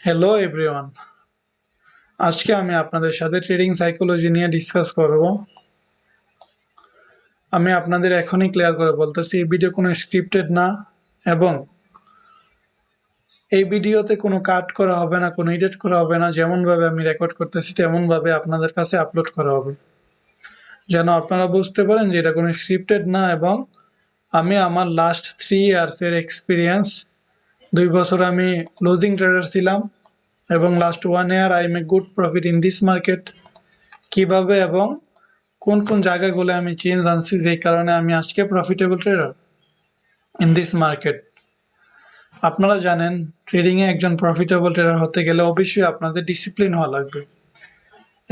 Hello everyone. আজকে আমি আপনাদের সাথে ট্রেডিং সাইকোলজি নিয়ে ডিসকাস করব। আমি আপনাদের এখনই ক্লিয়ার করে বলতেছি, এই ভিডিও কোনো স্ক্রিপ্টেড না এবং এই ভিডিওতে কোনো কাট করা হবে না, কোনো এডিট করা হবে না। যেমনভাবে আমি রেকর্ড করতেছি তেমনভাবে আপনাদের কাছে আপলোড করা হবে, যেন আপনারা বুঝতে পারেন যে এটা কোনো স্ক্রিপ্টেড না। এবং আমি আমার লাস্ট 3 ইয়ার্সের এক্সপিরিয়েন্স, 2 বছর আমি লুজিং ট্রেডার ছিলাম এবং last 1 year I may good profit in this market. কিভাবে এবং কোন কোন জায়গাগুলো আমি চেঞ্জ আনছি যেই কারণে আমি আজকে profitable tedder in this market. আপনারা জানেন, ট্রেডিং এ একজন প্রফিটেবল ট্রেডার হতে গেলে অবশ্যই আপনাদের ডিসিপ্লিন হওয়া লাগবে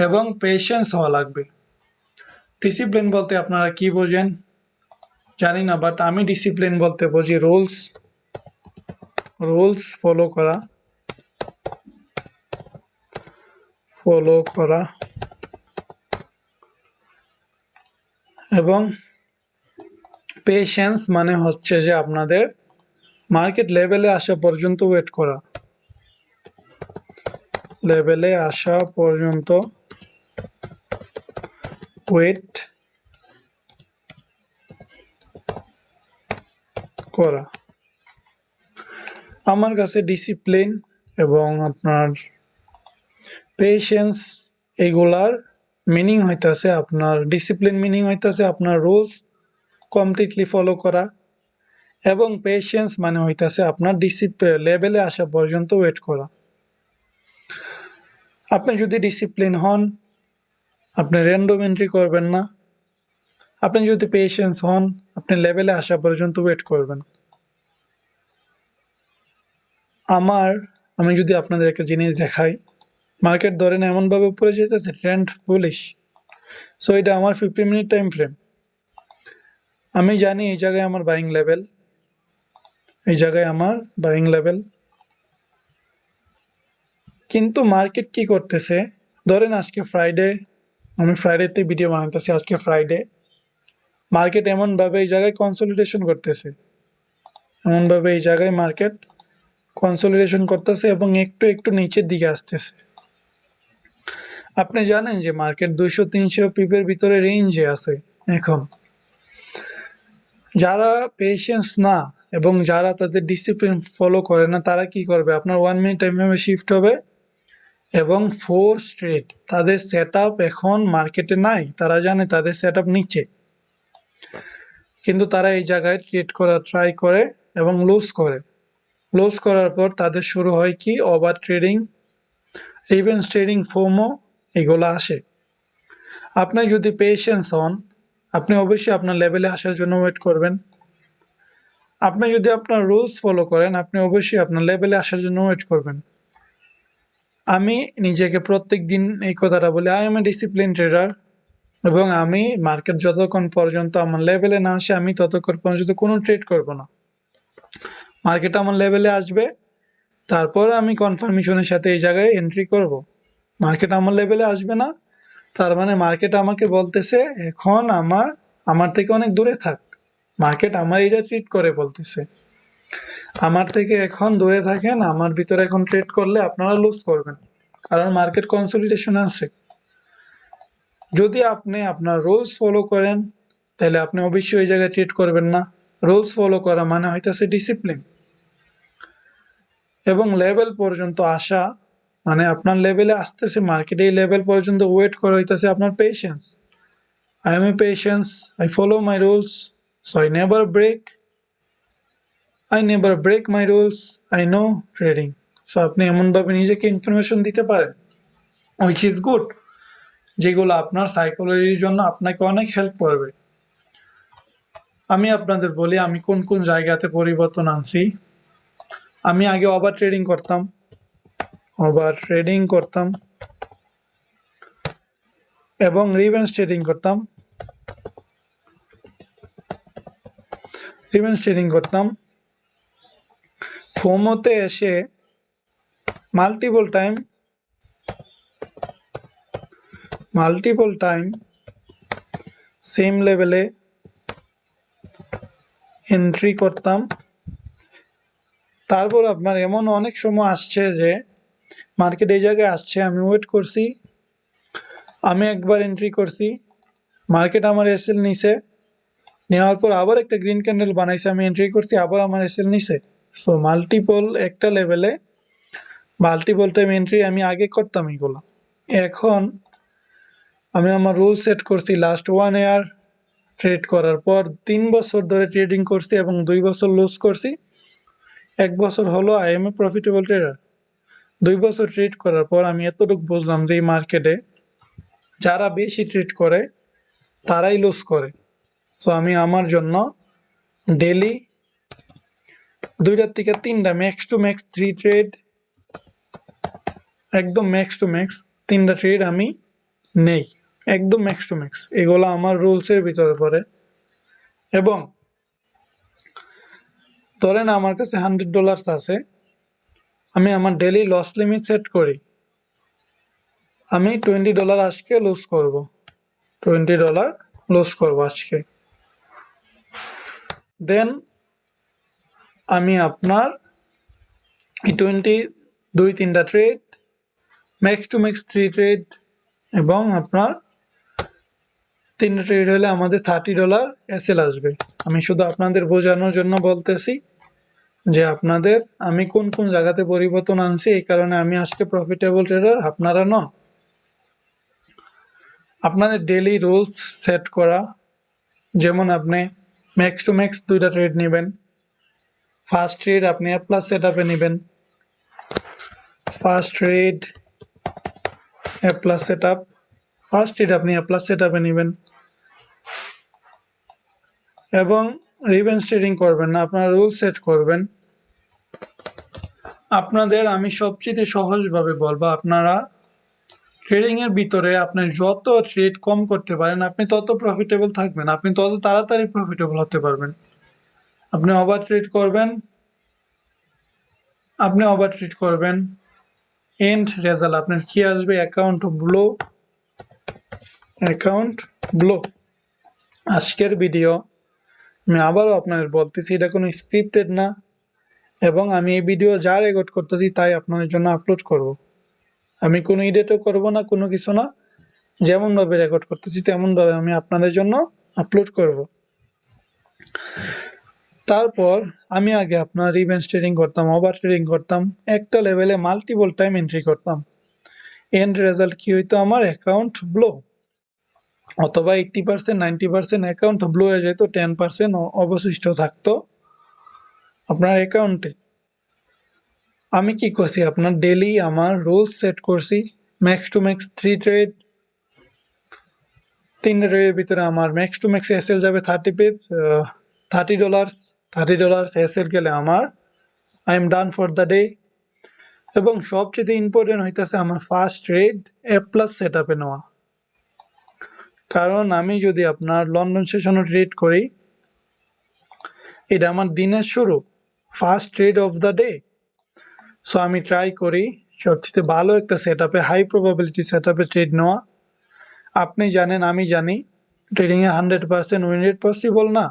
এবং পেশেন্স হওয়া লাগবে। ডিসিপ্লিন বলতে আপনারা কি বোঝেন জানি না, বাট আমি ডিসিপ্লিন বলতে বুঝি রুলস রুলস ফলো করা এবং পেশেন্স মানে হচ্ছে যে আপনাদের মার্কেট লেভেলে আসা পর্যন্ত ওয়েট করা, লেভেলে আসা পর্যন্ত ওয়েট করা। আমার কাছে ডিসিপ্লিন এবং আপনার পেশেন্স, এগুলার মিনিং হইতাছে, আপনার ডিসিপ্লিন মিনিং হইতাছে আপনার রুলস কমপ্লিটলি ফলো করা এবং পেশেন্স মানে হইতাছে আপনার ডিসিপ্লিন লেভেলে আসা পর্যন্ত ওয়েট করা। আপনি যদি ডিসিপ্লিন হন, আপনি র্যান্ডম এন্ট্রি করবেন না। আপনি যদি পেশেন্স হন, আপনি লেভেলে আসা পর্যন্ত ওয়েট করবেন। আমি যদি আপনাদের একটা জিনিস দেখাই, মার্কেট ধরেন এমনভাবে উপরে যেতেছে, ট্রেন্ড বুলিশ। সো এটা আমার 50 মিনিট টাইম ফ্রেম। আমি জানি এই জায়গায় আমার বাইং লেভেল, এই জায়গায় আমার বাইং লেভেল। কিন্তু মার্কেট কি করতেছে, ধরেন আজকে ফ্রাইডে, আমি ফ্রাইডেতে ভিডিও বানাইতেছি, আজকে ফ্রাইডে। মার্কেট এমনভাবে এই জায়গায় কনসলিডেশন করতেছে, এমনভাবে এই জায়গায় মার্কেট কনসলিডেশন করতেছে এবং একটু একটু নিচের দিকে আসতেছে। আপনি জানেন যে মার্কেট 200-300 পিপের ভিতরে রেঞ্জে আছে এখন। যারা পেশেন্স না এবং যারা তাদের ডিসিপ্লিন ফলো করে না, তারা কি করবে, আপনার 1 মিনিট টাইম ফ্রেমে শিফট হবে এবং 4 স্ট্রেট তাদের সেট এখন মার্কেটে নাই। তারা জানে তাদের সেট নিচে, কিন্তু তারা এই জায়গায় ট্রেড করার ট্রাই করে এবং লুজ করার পর তাদের শুরু হয় কি, over trading, revenge trading, FOMO, এগুলো আসে। আপনি যদি পেশেন্স হন, আপনি অবশ্যই আপনার লেভেলে আসার জন্য ওয়েট করবেন। আপনি যদি আপনার রুলস ফলো করেন, আপনি অবশ্যই আপনার লেভেলে আসার জন্য ওয়েট করবেন। আমি নিজেকে প্রত্যেক দিন এই কথাটা বলি, I am a discipline trader, এবং আমি মার্কেট যতক্ষণ পর্যন্ত আমার লেভেলে না আসে আমি ততক্ষণ পর্যন্ত কোনো ট্রেড করব না। মার্কেট আমার লেভেলে আসবে, তারপর আমি কনফার্মেশনের সাথে এই জায়গায় এন্ট্রি করব। মার্কেট আমার লেভেলে আসবে না, তার মানে মার্কেট আমাকে বলতেছে এখন আমার থেকে অনেক দূরে থাক। মার্কেট আমার এটা ট্রিট করে বলতেছে, আমার থেকে এখন দূরে থাকেন, আমার ভিতরে এখন ট্রেড করলে আপনারা লুজ করবেন, কারণ মার্কেট কনসলিডেশন আছে। যদি আপনি আপনার রুলস ফলো করেন, তাহলে আপনি অবশ্যই ওই জায়গায় ট্রেড করবেন না। রুলস ফলো করা মানে হইতেছে ডিসিপ্লিন, এবং লেভেল পর্যন্ত আসা মানে আপনার লেভেলে আসতেছে মার্কেট, এই লেভেল পর্যন্ত ওয়েট করা হইতেছে আপনার patience. I am a patience, I follow my rules, so I never break my rules, I know trading. সো আপনি এমনভাবে নিজেকে ইনফরমেশন দিতে পারেন, হুইচ ইজ গুড, যেগুলো আপনার সাইকোলজির জন্য আপনাকে অনেক হেল্প করবে। আমি আপনাদের বলি আমি কোন কোন জায়গাতে পরিবর্তন আনছি। আমি আগে ওভার ট্রেডিং করতাম এবং রিভেঞ্জ ট্রেডিং করতাম। ফোমোতে এসে মাল্টিপল টাইম সেম লেভেলে এন্ট্রি করতাম। তারপর আপনার এমন অনেক সময় আসছে যে মার্কেট এই জায়গায় আসছে, আমি ওয়েট করছি, আমি একবার এন্ট্রি করছি, মার্কেট আমার এসএল নিছে, নেওয়ার পর আবার একটা গ্রিন ক্যান্ডেল বানাইছে, আমি এন্ট্রি করছি, আবার আমার এসএল নিছে। সো মাল্টিপল একটা লেভেলে মাল্টিপল টাইম এন্ট্রি আমি আগে করতাম এগুলো। এখন আমি আমার রুল সেট করছি লাস্ট 1 ইয়ার ট্রেড করার পর 3 বছর ধরে ট্রেডিং করছি এবং 2 বছর লুজ করছি। 1 বছর হলো I am A profitable tedder. 2 বছর ট্রেড করার পর আমি এতটুকু বুঝলাম যে এই মার্কেটে যারা বেশি ট্রেড করে তারাই লুজ করে। সো আমি আমার জন্য ডেলি 2টা থেকে 3টা ম্যাক্স টু ম্যাক্স 3 ট্রেড, একদম ম্যাক্স টু ম্যাক্স 3টা ট্রেড আমি নেই, একদম ম্যাক্স টু ম্যাক্স। এগুলো আমার রুলসের ভিতরে পড়ে। এবং ধরেন আমার কাছে $100 আছে, আমি আমার ডেলি লস লিমিট সেট করি, আমি $20 আজকে লুজ করব, $20 লুজ করব আজকে। দেন আমি আপনার এই 2-3টা trade, max to max 3 trade, এবং আপনার 3টা ট্রেড হলে আমাদের $30 এসএল আসবে। আমি শুধু আপনাদের বোঝানোর জন্য বলতেছি যে আপনাদের আমি কোন কোন জায়গাতে পরিবর্তন আনছি, এই কারণে আমি আজকে প্রফিটেবল ট্রেডার, আপনারা নন। আপনাদের ডেলি রুলস সেট করা, যেমন আপনি ম্যাক্স টু ম্যাক্স 2টা ট্রেড নেবেন, ফার্স্ট ট্রেড আপনি এ প্লাস সেট আপে নেবেন, first trade A plus set up, first trade আপনি এ প্লাস সেট আপে নেবেন, এবং রিভেঞ্জ ট্রেডিং করবেন না, আপনারা রুল সেট করবেন। আপনাদের আমি সবচেয়ে সহজভাবে বলবো, আপনারা ট্রেডিং এর ভিতরে আপনি যত ট্রেড কম করতে পারেন আপনি তত প্রফিটেবল থাকবেন, আপনি তত তাড়াতাড়ি প্রফিটেবল হতে পারবেন। আপনি ওভার ট্রেড করবেন, এন্ড রেজাল্ট আপনার কি আসবে? Account blow. আজকের ভিডিও আমি আবারও আপনাদের বলতেছি, এটা কোনো স্ক্রিপ্টেড না, এবং আমি এই ভিডিও যা রেকর্ড করতেছি তাই আপনাদের জন্য আপলোড করব। আমি কোনো এডিটও করব না, কোনো কিছু না, যেমনভাবে রেকর্ড করতেছি তেমনভাবে আমি আপনাদের জন্য আপলোড করব। তারপর আমি আগে আপনার রিভেঞ্জ ট্রেডিং করতাম, ওভার ট্রেডিং করতাম, একটা লেভেলে মাল্টিপল টাইম এন্ট্রি করতাম, এন্ড রেজাল্ট কি হইতো? আমার অ্যাকাউন্ট ব্লো, অথবা 80% 90% অ্যাকাউন্ট ব্লো হয়ে যেত, 10% অবশিষ্ট থাকতো আপনার অ্যাকাউন্টে। আমি কি করছি? আপনার ডেলি আমার রুলস সেট করছি, ম্যাক্স টু ম্যাক্স 3 ট্রেড, 3টা ট্রেডের ভিতরে আমার ম্যাক্স টু ম্যাক্স এসএল যাবে $30, $30 এসএল গেলে আমার I am done for the day. এবং সবচেয়ে ইম্পর্টেন্ট হইতেছে আমার first trade A plus set আপে নেওয়া, কারণ আমি যদি আপনার লন্ডন সেশনও ট্রেড করি, এটা আমার দিনের শুরু, first trade of the day. So আমি ট্রাই করি সবচেয়ে ভালো একটা সেট আপে, হাই প্রবাবিলিটি সেট আপে ট্রেড নেওয়া। আপনি জানেন, আমি জানি, ট্রেডিংয়ে 100% উইন রেট পসিবল না।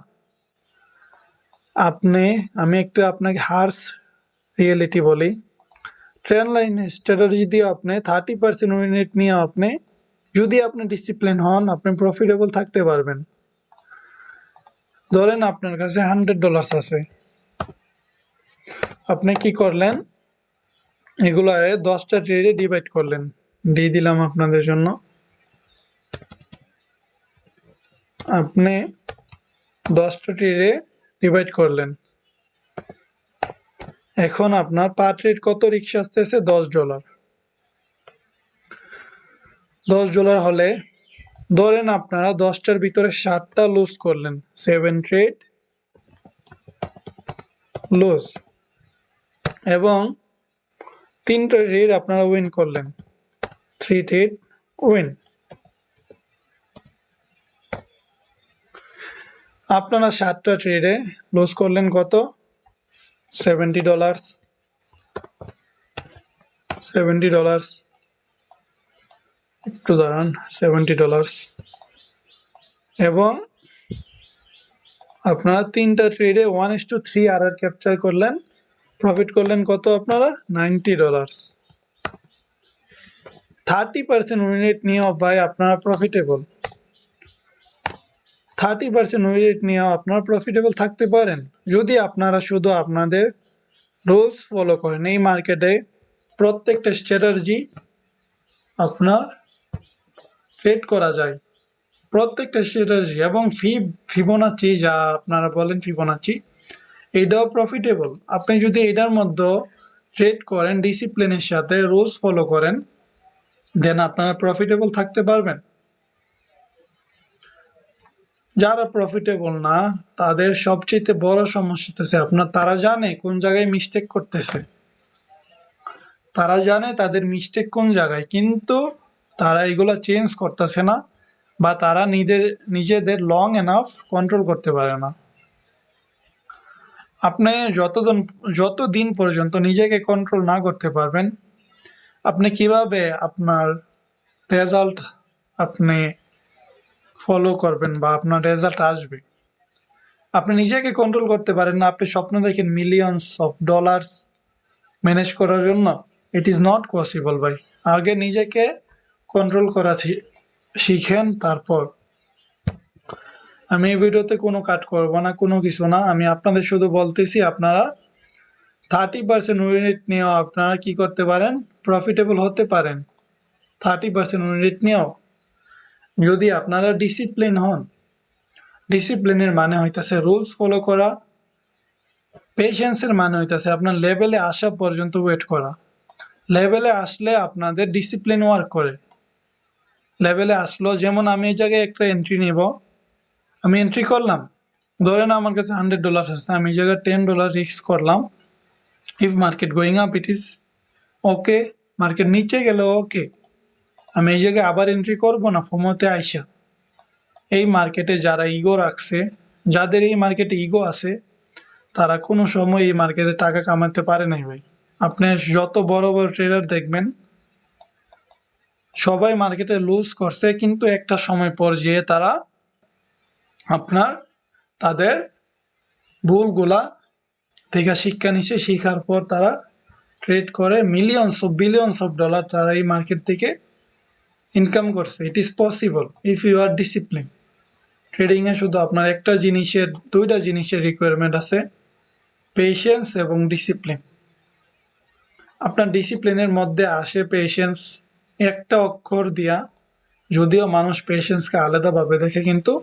আমি আপনাকে হার্স রিয়েলিটি বলি, ট্রেন্ড লাইন স্ট্র্যাটেজি দিয়ে আপনি 30% উইন রেট নিয়ে যদি আপনি ডিসিপ্লিন হন, আপনি প্রফিটেবল থাকতে পারবেন। ধরেন আপনার কাছে $100 আছে, আপনি কি করলেন? এগুলো 10টা ট্রেডে ডিভাইড করলেন, দিয়ে দিলাম আপনাদের জন্য। আপনি 10টা ট্রেডে ডিভাইড করলেন, এখন আপনার পার ট্রেড কত রিস্ক আসতেছে? $10। $10 হলে ধরেন আপনারা 10টার ভিতরে 7টা লুজ করলেন, 7 ট্রেড লুজ, এবং 3টা ট্রেড আপনারা উইন করলেন, 3 ট্রেড উইন। আপনারা 7টা ট্রেডে লুজ করলেন কত? $70, $70, একটু দাঁড়ান, $70, এবং আপনারা 3টা ট্রেডে 1:3 আর ক্যাপচার করলেন, প্রফিট করলেন কত? আপনারা $90। 30% উইন রেট নিয়েও ভাই আপনারা প্রফিটেবল। 30% উইন রেট নিয়েও আপনারা প্রফিটেবল থাকতে পারেন যদি আপনারা শুধু আপনাদের রুলস ফলো করেন। এই মার্কেটে প্রত্যেকটা স্ট্র্যাটেজি আপনার ট্রেড করা যায়, প্রত্যেকটা স্ট্র্যাটেজি, এবং ফিবোনাচি যা আপনারা বলেন ফিবোনাচি, এটাও প্রফিটেবল। আপনি যদি এটার মধ্যে ট্রেড করেন ডিসিপ্লিনের সাথে, রুলস ফলো করেন, দেন আপনারা প্রফিটেবল থাকতে পারবেন। যারা প্রফিটেবল না তাদের সবচেয়ে বড় সমস্যা হচ্ছে তারা জানে কোন জায়গায় মিস্টেক করতেছে, তারা জানে তাদের মিস্টেক কোন জায়গায়, কিন্তু তারা এগুলো চেঞ্জ করতেছে না, বা তারা নিজেদের লং এনাফ কন্ট্রোল করতে পারে না। আপনি যতদিন পর্যন্ত নিজেকে কন্ট্রোল না করতে পারবেন, আপনি কিভাবে আপনার রেজাল্ট আপনি ফলো করবেন বা আপনার রেজাল্ট আসবে? আপনি নিজেকে কন্ট্রোল করতে পারেন না, আপনি স্বপ্ন দেখেন মিলিয়নস অফ ডলার্স ম্যানেজ করার জন্য। ইট ইজ নট পসিবল ভাই। আগে নিজেকে কন্ট্রোল করা শিখেন, তারপর। আমি এই ভিডিওতে কোনো কাট করবো না, কোনো কিছু না, আমি আপনাদের শুধু বলতেছি আপনারা 30% উইন রেট নিয়েও আপনারা কি করতে পারেন, প্রফিটেবল হতে পারেন। 30% উইন রেট নিয়েও যদি আপনারা ডিসিপ্লিন হন। ডিসিপ্লিনের মানে হইতেছে রুলস ফলো করা, পেশেন্সের মানে হইতেছে আপনার লেভেলে আসা পর্যন্ত ওয়েট করা। লেভেলে আসলে আপনাদের ডিসিপ্লিন ওয়ার্ক করে। লেভেলে আসলো, যেমন আমি এই জায়গায় একটা এন্ট্রি নিব, আমি এন্ট্রি করলাম, ধরেন আমার কাছে $100 আছে, আমি এই জায়গায় $10 রিস্ক করলাম। If market going up it is okay, market নিচে গেল ওকে, আমি এই জায়গায় আবার এন্ট্রি করব না ফোমোতে আইসা। এই মার্কেটে যারা ইগো রাখছে, যাদের এই মার্কেটে ইগো আছে, তারা কোনো সময় এই মার্কেটে টাকা কামাতে পারে নাই ভাই। আপনি যত বড় বড় ট্রেডার দেখবেন সবাই মার্কেটে লুজ করছে, কিন্তু একটা সময় পর যেয়ে তারা আপনার তাদের ভুলগুলা থেকে শিক্ষা নিচ্ছে, শিখার পর তারা ট্রেড করে বিলিয়নস অফ ডলার তারা এই মার্কেট থেকে ইনকাম করছে। It is possible if you are discipline. ট্রেডিংয়ে শুধু আপনার দুইটা জিনিসের রিকোয়ারমেন্ট আছে, পেশেন্স এবং ডিসিপ্লিন। আপনার ডিসিপ্লিনের মধ্যে আসে পেশেন্স, একটা অক্ষর দিয়া, যদিও মানুষ পেশেন্সকে আলাদাভাবে দেখে, কিন্তু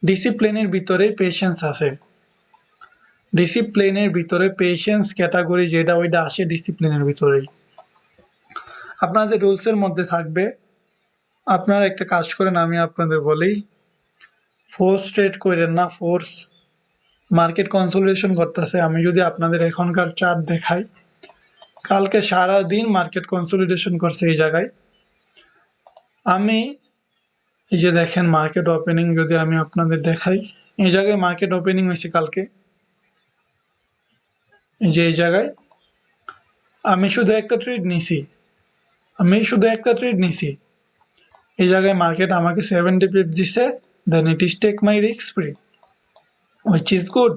ডিসিপ্লিনের ভিতরেই পেশেন্স আছে। ডিসিপ্লিনের ভিতরে পেশেন্স ক্যাটাগরি যেটা, ওইটা আসে ডিসিপ্লিনের ভিতরেই। আপনাদের রুলসের মধ্যে থাকবে। আপনারা একটা কাজ করেন, আমি আপনাদের বলি, ফোর্স ট্রেড করেন না। ফোর্স মার্কেট কনসোলিডেশন করতেছে, আমি যদি আপনাদের এখনকার চার্ট দেখাই, কালকে সারা দিন মার্কেট কনসোলিডেশন করছে এই জায়গায়। আমি এই যে দেখেন মার্কেট ওপেনিং, যদি আমি আপনাদের দেখাই, এই জায়গায় মার্কেট ওপেনিং হয়েছে কালকে, এই যে এই জায়গায় আমি শুধু একটা ট্রেড নিছি। এই জায়গায় মার্কেট আমাকে 70 পিপ দিছে, then it is take my risk free, which is good.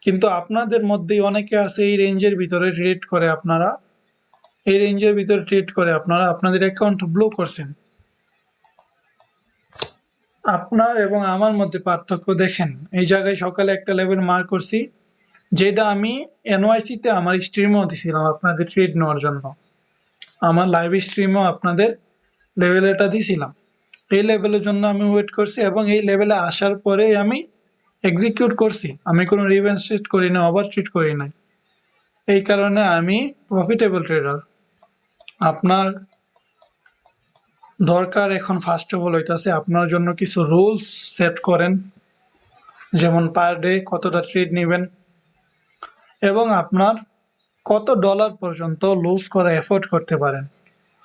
কিন্তু আপনাদের মধ্যেই অনেকে আছে এই রেঞ্জের ভিতরে ট্রেড করে, আপনারা আপনাদের অ্যাকাউন্ট ব্লু করছেন। আপনার এবং আমার মধ্যে পার্থক্য দেখেন, এই জায়গায় সকালে একটা লেভেল মার্ক করছি, যেটা আমি এনওয়াইসিতে আমার স্ট্রিমেও দিছিলাম আপনাদের ট্রেড নেওয়ার জন্য। আমার লাইভ স্ট্রিমেও আপনাদের লেভেল এটা দিছিলাম। এই লেভেলের জন্য আমি ওয়েট করছি, এবং এই লেভেলে আসার পরে আমি এক্সিকিউট করছি। আমি কোনো রিভেন্স ট্রেড করি না, ওভার ট্রেড করি নাই। এই কারণে আমি প্রফিটেবল ট্রেডার। আপনার দরকার এখন ফার্স্ট অফ অল হইতাছে আপনার জন্য কিছু রুলস সেট করেন, যেমন পার ডে কতটা ট্রেড নেবেন, এবং আপনার কত ডলার পর্যন্ত লুজ করে এফোর্ড করতে পারেন।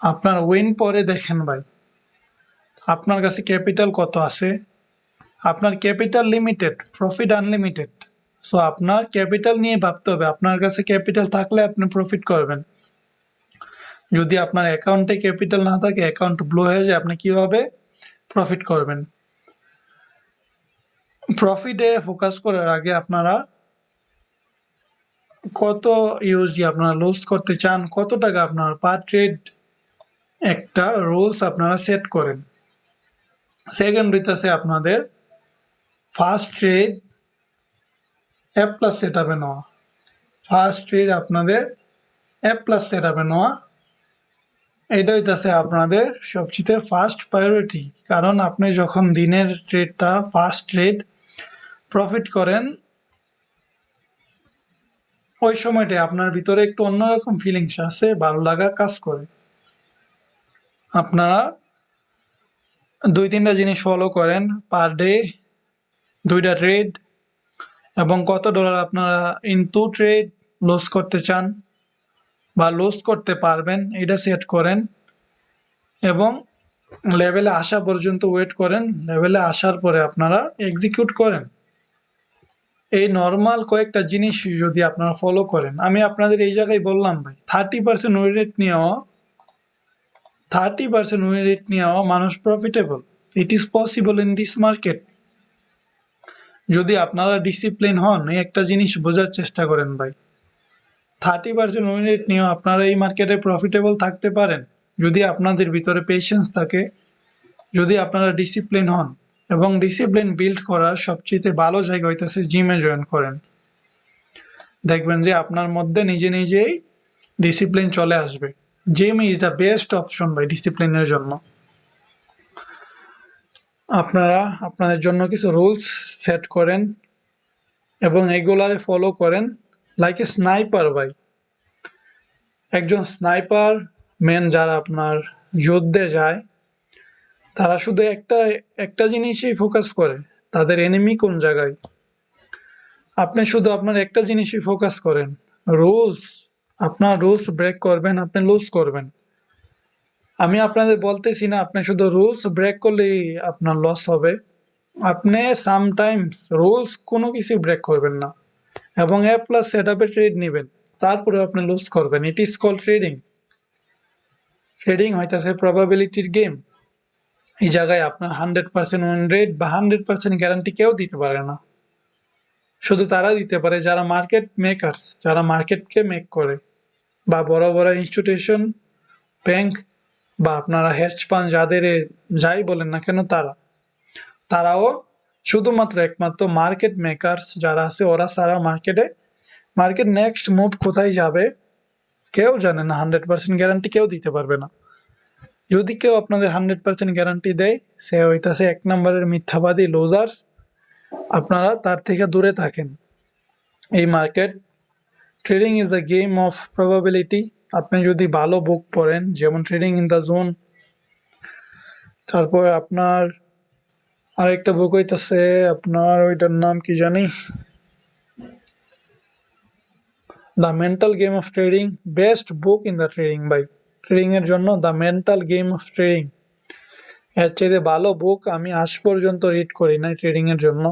আপনার উইন পরে দেখেন ভাই, আপনার কাছে ক্যাপিটাল কত আছে। আপনার capital limited, profit unlimited. So আপনার ক্যাপিটাল নিয়ে ভাবতে হবে। আপনার কাছে ক্যাপিটাল থাকলে আপনি প্রফিট করবেন। যদি আপনার অ্যাকাউন্টে ক্যাপিটাল না থাকে, অ্যাকাউন্ট ব্লো হয়ে যায়, আপনি কিভাবে প্রফিট করবেন? প্রফিটে ফোকাস করার আগে আপনারা কত ইউএসডি আপনারা লুজ করতে চান, কত টাকা আপনার পার ট্রেড একটা রুলস আপনারা সেট করেন। সেকেন্ড হইতেছে আপনাদের first trade F plus set আপে নেওয়া। ফার্স্ট ট্রেড আপনাদের এফ প্লাস সেট আপে নেওয়া, এটা হইতেছে আপনাদের সবচেয়ে ফার্স্ট প্রায়োরিটি। কারণ আপনি যখন দিনের ট্রেডটা ফার্স্ট ট্রেড প্রফিট করেন, ওই সময়টা আপনার ভিতরে একটু অন্যরকম ফিলিংস আছে, ভালো লাগা কাজ করে। আপনারা 2-3টা জিনিস ফলো করেন পার ডে, 2টা ট্রেড, এবং কত ডলার আপনারা ইনটু ট্রেড লস করতে চান বা লস করতে পারবেন এটা সেট করেন, এবং লেভেলে আসা পর্যন্ত ওয়েট করেন। লেভেলে আসার পরে আপনারা এক্সিকিউট করেন। এই নর্মাল কয়েকটা জিনিস যদি আপনারা ফলো করেন, আমি আপনাদের এই জায়গায় বললাম ভাই 30% উইন রেট নিয়েও 30% উইন রেট নিয়েও মানুষ profitable. It is possible in this market. যদি আপনারা ডিসিপ্লিন হন, এই একটা জিনিস বোঝার চেষ্টা করেন ভাই, 30% উইন রেট নিয়েও আপনারা এই মার্কেটে প্রফিটেবল থাকতে পারেন যদি আপনাদের ভিতরে পেশেন্স থাকে, যদি আপনারা ডিসিপ্লিন হন। এবং ডিসিপ্লিন বিল্ড করার সবচেয়ে ভালো জায়গা হইতেছে জিমে জয়েন করেন। দেখবেন যে আপনার মধ্যে নিজে নিজেই ডিসিপ্লিন চলে আসবে। Gym is the best option ভাই ডিসিপ্লিনের জন্য। আপনারা আপনাদের জন্য কিছু রুলস সেট করেন এবং এগুলারে ফলো করেন লাইক এ স্নাইপার ভাই। একজন স্নাইপার ম্যান যারা আপনার যুদ্ধে যায়, তারা শুধু একটা একটা জিনিসই ফোকাস করে, তাদের এনিমি কোন জায়গায়। আপনি শুধু আপনার একটা জিনিসই ফোকাস করেন, রুলস। আপনার রুলস ব্রেক করবেন, আপনি লুজ করবেন। আমি আপনাদের বলতেছি না আপনি শুধু রুলস ব্রেক করলেই আপনার লস হবে। আপনি সামটাইমস রুলস কোনো কিছু ব্রেক করবেন না এবং এ প্লাস সেট আপে ট্রেড নেবেন, তারপরে আপনি লুজ করবেন। It is call trading. Trading হইতেছে প্রবাবিলিটির গেম। এই জায়গায় আপনার 100% উইন রেট বা 100% গ্যারান্টি কেউ দিতে পারে না। শুধু তারা দিতে পারে যারা মার্কেট মেকার্স, যারা মার্কেটকে মেক করে, বা বড় বড় ইনস্টিটিউশন, ব্যাংক, বা আপনারা হেজ ফান্ড যাদের যাই বলেন না কেন, তারাও শুধুমাত্র একমাত্র মার্কেট মেকার্স যারা আছে, ওরা সারা মার্কেট নেক্সট মুভ কোথায় যাবে কেউ জানে না। 100% গ্যারান্টি কেউ দিতে পারবে না। যদি কেউ আপনাদের 100% গ্যারান্টি দেয়, সে হইতাছে 1 নম্বরের মিথ্যাবাদী, লুজার্স। আপনারা তার থেকে দূরে থাকেন। এই market trading is a game of probability. আপনি যদি ভালো বুক পড়েন, যেমন ট্রেডিং ইন দ্য জোন, তারপর আপনার আরেকটা বুক হইতাছে, আপনার ওইটার নাম কি জানি, the mental game of trading. Best book in the trading ভাই, ট্রেডিং এর জন্য the mental game of trading. এর চেয়ে ভালো বুক আমি আজ পর্যন্ত রিড করি নাই ট্রেডিং এর জন্য।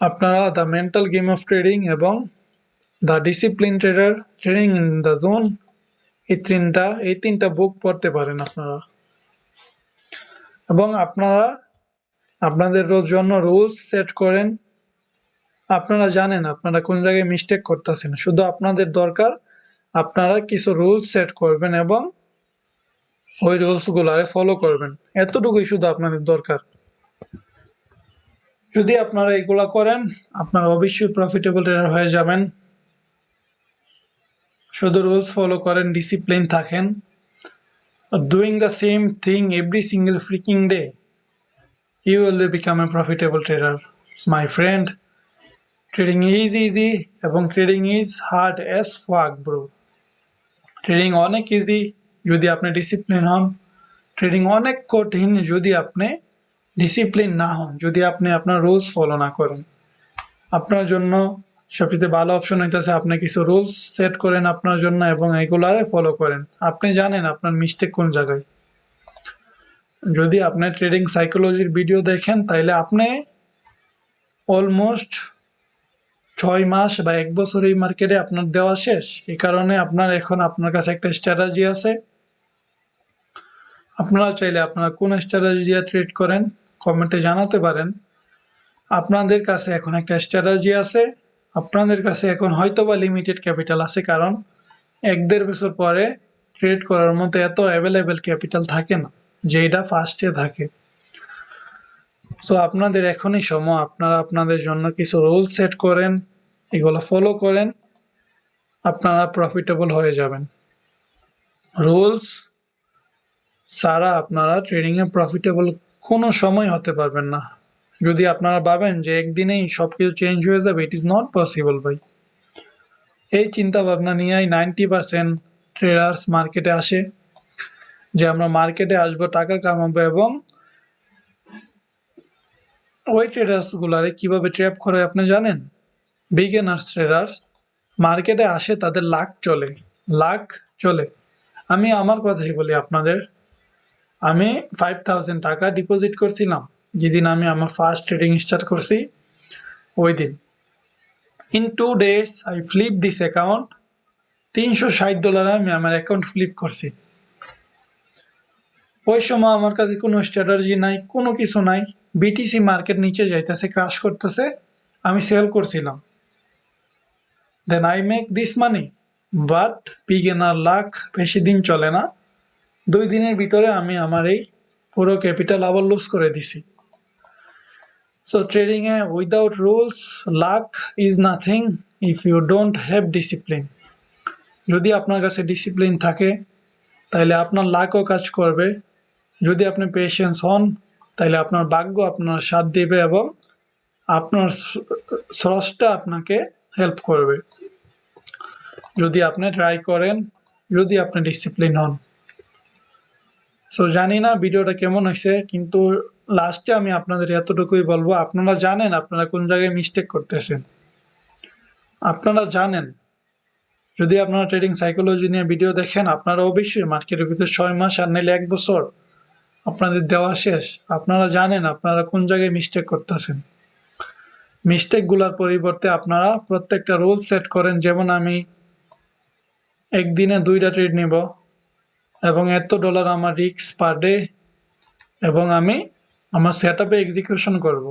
আপনারা the mental game of trading এবং the discipline trader, trading in the zone, এই তিনটা বুক পড়তে পারেন আপনারা। এবং আপনারা আপনাদের জন্য রুলস সেট করেন। আপনারা জানেন আপনারা কোন জায়গায় মিস্টেক করতেছেন, শুধু আপনাদের দরকার আপনারা কিছু রুলস সেট করবেন এবং ওই রুলস গুলারে ফলো করবেন। এতটুকুই শুধু আপনাদের দরকার। যদি আপনারা এগুলা করেন, আপনারা অবশ্যই প্রফিটেবল ট্রেডার হয়ে যাবেন। শুধু রুলস ফলো করেন, ডিসিপ্লিন থাকেন, doing the same thing every single freaking day, you will become a profitable trader, my friend. Trading is easy এবং ট্রেডিং ইজ হার্ড অ্যাজ ফাক ব্রো। ট্রেডিং অনেক ইজি যদি আপনি ডিসিপ্লিন হন, ট্রেডিং অনেক কঠিন যদি আপনি ডিসিপ্লিন না হন, যদি আপনি আপনার রুলস ফলো না করেন। আপনার জন্য সবচেয়ে ভালো অপশন হইতেছে আপনি কিছু রুলস সেট করেন আপনার জন্য এবং এগুলারে ফলো করেন। আপনি জানেন আপনার মিস্টেক কোন জায়গায়। যদি আপনি ট্রেডিং সাইকোলজির ভিডিও দেখেন, তাইলে আপনি অলমোস্ট 6 মাস বা 1 বছর এই মার্কেটে আপনার দেওয়া শেষ। এই কারণে আপনার এখন আপনার কাছে একটা স্ট্র্যাটেজি আছে। আপনারা চাইলে আপনারা কোন স্ট্র্যাটেজি দিয়ে ট্রেড করেন কমেন্টে জানাতে পারেন। আপনাদের কাছে এখন একটা স্ট্র্যাটেজি আছে, আপনাদের কাছে এখন হয়তো বা লিমিটেড ক্যাপিটাল আছে, কারণ 1-1.5 বছর পরে ট্রেড করার মতো এত অ্যাভেলেবেল ক্যাপিটাল থাকে না যে এটা ফার্স্টে থাকে। সো আপনাদের এখনই সময়, আপনারা আপনাদের জন্য কিছু রুল সেট করেন, এগুলো ফলো করেন, আপনারা প্রফিটেবল হয়ে যাবেন। রুলস ছাড়া আপনারা ট্রেডিংয়ে প্রফিটেবল কোনো সময় হতে পারবেন না। যদি আপনারা ভাবেন যে একদিনেই সবকিছু চেঞ্জ হয়ে যাবে, ইট ইজ নট পসিবল ভাই। এই চিন্তা ভাবনা নিয়েই 90% ট্রেডার্স মার্কেটে আসে, যে আমরা মার্কেটে আসবো, টাকা কামাবো, এবং ওই ট্রেডার্স গুলারে কিভাবে ট্র্যাপ করে আপনি জানেন? বিগিনার্স ট্রেডার্স মার্কেটে আসে, তাদের লাখ চলে। আমি আমার কথাই বলি আপনাদের, আমি 5000 টাকা ডিপোজিট করছিলাম যেদিন আমি আমার ফার্স্ট ট্রেডিং স্টার্ট করছি, ওই দিন in 2 days I flip this account. $360 আমি আমার অ্যাকাউন্ট ফ্লিপ করছি। ওই সময় আমার কাছে কোনো স্ট্র্যাটেজি নাই, কোনো কিছু নাই। বিটিসি মার্কেট নিচে যাইতেছে, ক্রাশ করতেছে, আমি সেল করছিলাম। Then I make this money, but beginner luck বেশি দিন চলে না। 2 দিনের ভিতরে আমি আমার এই পুরো ক্যাপিটাল আবার লুজ করে দিছি। সো ট্রেডিং এ without rules luck is nothing if you don't have discipline. যদি আপনার কাছে ডিসিপ্লিন থাকে তাহলে আপনার লাকও কাজ করবে। যদি আপনি পেশেন্স হন তাহলে আপনার ভাগ্য আপনার সাথ দেবে, এবং আপনার স্রষ্টা আপনাকে হেল্প করবে যদি আপনি ট্রাই করেন, যদি আপনি ডিসিপ্লিন হন। সো জানি না ভিডিওটা কেমন হয়েছে, কিন্তু লাস্টে আমি আপনাদের এতটুকুই বলবো, আপনারা জানেন আপনারা কোন জায়গায় মিস্টেক করতেছেন। আপনারা জানেন, যদি আপনারা ট্রেডিং সাইকোলজি নিয়ে ভিডিও দেখেন, আপনারা অবশ্যই মার্কেটের ভিতরে 6 মাস আর নাইলে 1 বছর আপনাদের দেওয়া শেষ। আপনারা জানেন আপনারা কোন জায়গায় মিস্টেক করতেছেন। মিস্টেকগুলোর পরিবর্তে আপনারা প্রত্যেকটা রুল সেট করেন, যেমন আমি একদিনে 2টা ট্রেড নিব, এবং এত ডলার আমার রিস্ক পার ডে, এবং আমি আমার সেট আপে এক্সিকিউশন করব।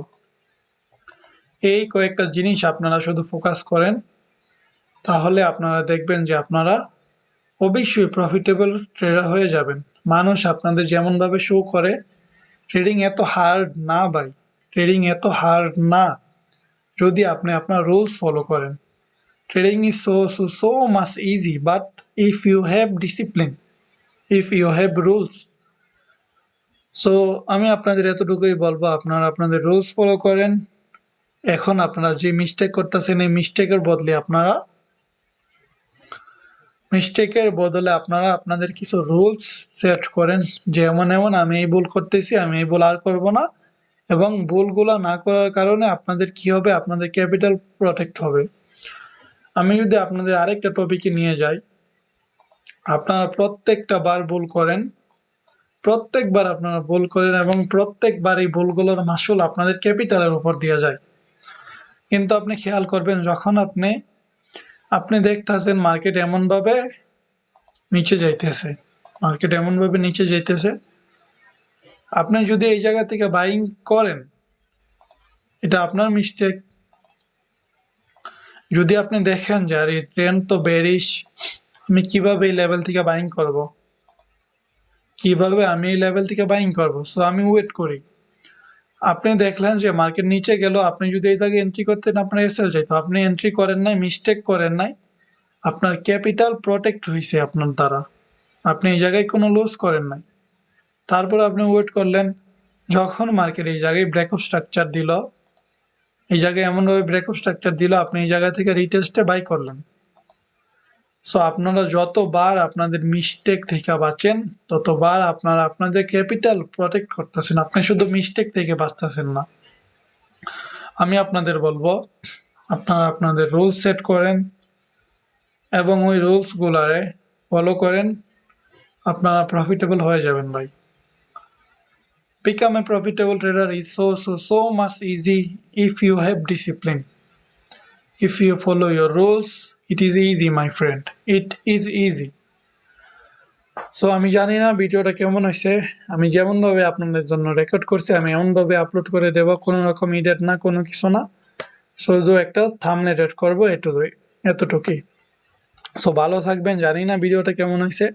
এই কয়েকটা জিনিস আপনারা শুধু ফোকাস করেন, তাহলে আপনারা দেখবেন যে আপনারা অবশ্যই প্রফিটেবল ট্রেডার হয়ে যাবেন। মানুষ আপনাদের যেমনভাবে শো করে, ট্রেডিং এত হার্ড না ভাই, ট্রেডিং এত হার্ড না যদি আপনি আপনার রুলস ফলো করেন। Trading is so much easy, but if you have discipline, if you have rules. So আমি আপনাদের এতটুকুই বলবো, আপনারা আপনাদের রুলস ফলো করেন। এখন আপনারা যে মিস্টেক করতেছেন, এই মিস্টেকের বদলে আপনারা আপনাদের কিছু রুলস সেট করেন, যে এমন এমন আমি এই ভুল করতেছি, আমি এই ভুল আর করব না। এবং ভুলগুলো না করার কারণে আপনাদের কি হবে? আপনাদের ক্যাপিটাল প্রোটেক্ট হবে। আমি যদি আপনাদের আরেকটা টপিকে নিয়ে যাই, আপনারা প্রত্যেকবার আপনারা ভুল করেন, এবং প্রত্যেকবার এই ভুলগুলোর মাসুল আপনাদের ক্যাপিটালের উপর দেওয়া যায়। কিন্তু আপনি খেয়াল করবেন, যখন আপনি দেখতেছেন মার্কেট এমনভাবে নিচে যাইতেছে, আপনি যদি এই জায়গা থেকে বাইং করেন, এটা আপনার মিস্টেক। যদি আপনি দেখেন যে আর এই ট্রেন্ড তো বেরিশ, আমি কিভাবে এই লেভেল থেকে বাইং করব, সো আমি ওয়েট করি। আপনি দেখলেন যে মার্কেট নিচে গেল, আপনি যদি এই জায়গায় এন্ট্রি করতেন, আপনার এসএল যাইতো। আপনি এন্ট্রি করেন নাই, মিস্টেক করেন নাই, আপনার ক্যাপিটাল প্রোটেক্ট হয়েছে আপনার দ্বারা, আপনি এই জায়গায় কোনো লস করেন নাই। তারপর আপনি ওয়েট করলেন, যখন মার্কেট এই জায়গায় ব্রেকআপ স্ট্রাকচার দিল, এমনভাবে ব্রেকআপ স্ট্রাকচার দিল, আপনি এই জায়গা থেকে রিটেস্টে বাই করলেন। সো আপনারা যতবার আপনাদের মিস্টেক থেকে বাঁচেন, ততবার আপনারা আপনাদের ক্যাপিটাল প্রোটেক্ট করতেছেন, আপনি শুধু মিস্টেক থেকে বাঁচতেছেন না। আমি আপনাদের বলবো, আপনারা আপনাদের রুলস সেট করেন, এবং ওই রুলসগুলারে ফলো করেন, আপনারা প্রফিটেবল হয়ে যাবেন ভাই। Become a profitable trader is so much easy if you have discipline. If you follow your rules, it is easy, my friend. It is easy. So আমি জানি না ভিডিওটা কেমন হয়েছে। আমি যেমনভাবে আপনাদের জন্য রেকর্ড করছি, আমি এমনভাবে আপলোড করে দেবো, কোনো রকম এডিট না, কোনো কিছু না, শুধু একটা থাম্বনেল এড করবো, এতটুকুই। সো ভালো থাকবেন। জানি না ভিডিওটা কেমন হয়েছে,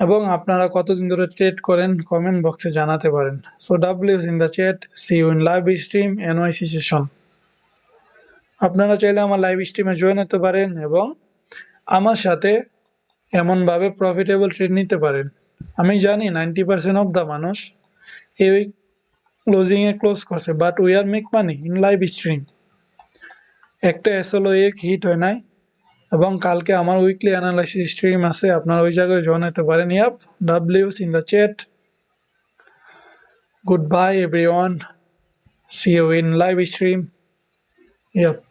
এবং আপনারা কতদিন ধরে ট্রেড করেন কমেন্ট বক্সে জানাতে পারেন। So W in the chat, see you in live stream NYC session. আপনারা চাইলে আমার লাইভ স্ট্রিমে জয়েন হতে পারেন এবং আমার সাথে এমনভাবে প্রফিটেবল ট্রেড নিতে পারেন। আমি জানি 90% অফ দ্য মানুষ এই উইক ক্লোজিংয়ে ক্লোজ করছে, but we are make money in live stream. একটা এসএলও এক হিট হয় নাই এবং কালকে আমার উইকলি অ্যানালাইসিস স্ট্রিম আছে, আপনারা ওই জায়গায় জয়েন হতে পারেন। ইয়াপ, ডাব্লিউস in the chat. Goodbye everyone. See you in live stream. Yep.